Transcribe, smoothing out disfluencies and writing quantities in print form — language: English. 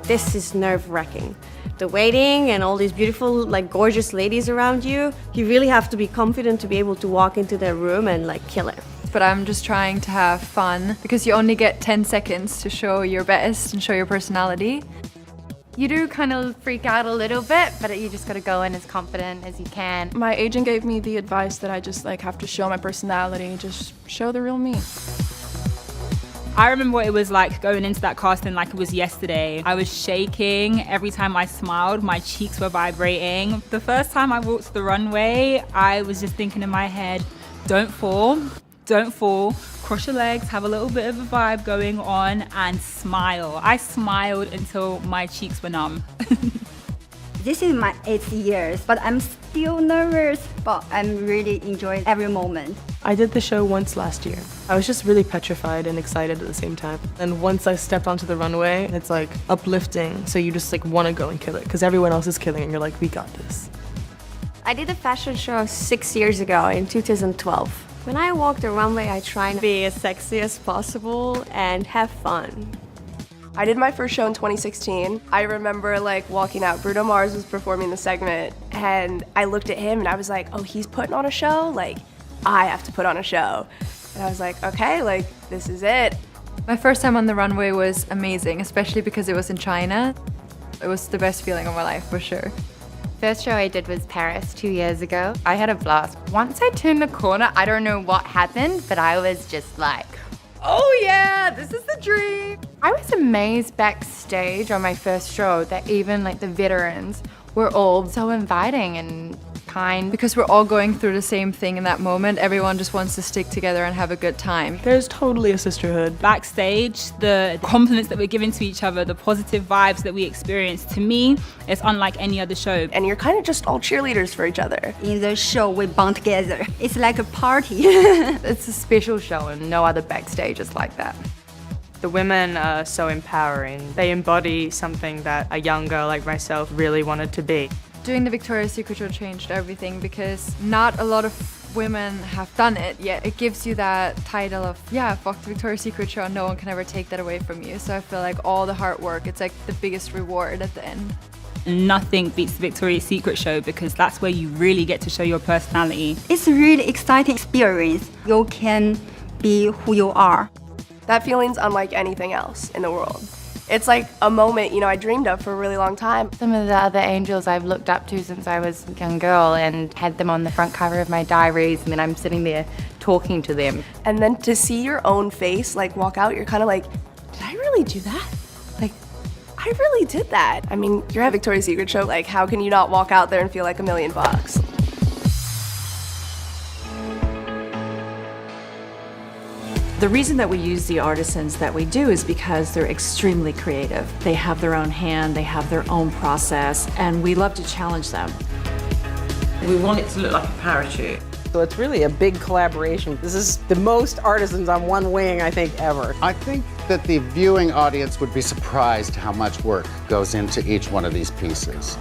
this is nerve-wracking. The waiting and all these beautiful, like gorgeous ladies around you, you really have to be confident to be able to walk into their room and like kill it. But I'm just trying to have fun because you only get 10 seconds to show your best and show your personality. You do kind of freak out a little bit, but you just gotta go in as confident as you can. My agent gave me the advice that I just like have to show my personality, just show the real me. I remember what it was like going into that casting like it was yesterday. I was shaking every time I smiled, my cheeks were vibrating. The first time I walked the runway, I was just thinking in my head, don't fall, cross your legs, have a little bit of a vibe going on and smile. I smiled until my cheeks were numb. This is my 8th year, but I'm still nervous, but I'm really enjoying every moment. I did the show once last year. I was just really petrified and excited at the same time. And once I stepped onto the runway, it's like uplifting, so you just like want to go and kill it because everyone else is killing it and you're like, we got this. I did a fashion show 6 years ago in 2012. When I walk the runway, I try to be as sexy as possible and have fun. I did my first show in 2016. I remember like walking out, Bruno Mars was performing the segment and I looked at him and I was like, oh, he's putting on a show? Like, I have to put on a show. And I was like, okay, like, this is it. My first time on the runway was amazing, especially because it was in China. It was the best feeling of my life, for sure. First show I did was Paris 2 years ago. I had a blast. Once I turned the corner, I don't know what happened, but I was just like, oh yeah, this is the dream. I was amazed backstage on my first show that even like the veterans were all so inviting and kind. Because we're all going through the same thing in that moment, everyone just wants to stick together and have a good time. There's totally a sisterhood. Backstage, the compliments that we're giving to each other, the positive vibes that we experience, to me, it's unlike any other show. And you're kind of just all cheerleaders for each other. In the show, we bond together. It's like a party. It's a special show and no other backstage is like that. The women are so empowering. They embody something that a young girl like myself really wanted to be. Doing the Victoria's Secret show changed everything because not a lot of women have done it yet. It gives you that title of, yeah, fuck the Victoria's Secret show, no one can ever take that away from you. So I feel like all the hard work, it's like the biggest reward at the end. Nothing beats the Victoria's Secret show because that's where you really get to show your personality. It's a really exciting experience. You can be who you are. That feeling's unlike anything else in the world. It's like a moment, you know, I dreamed of for a really long time. Some of the other angels I've looked up to since I was a young girl and had them on the front cover of my diaries, and then I'm sitting there talking to them. And then to see your own face like walk out, you're kind of like, did I really do that? Like, I really did that. I mean, you're at Victoria's Secret show, like how can you not walk out there and feel like $1,000,000? The reason that we use the artisans that we do is because they're extremely creative. They have their own hand, they have their own process, and we love to challenge them. We want it to look like a parachute. So it's really a big collaboration. This is the most artisans on one wing, I think, ever. I think that the viewing audience would be surprised how much work goes into each one of these pieces.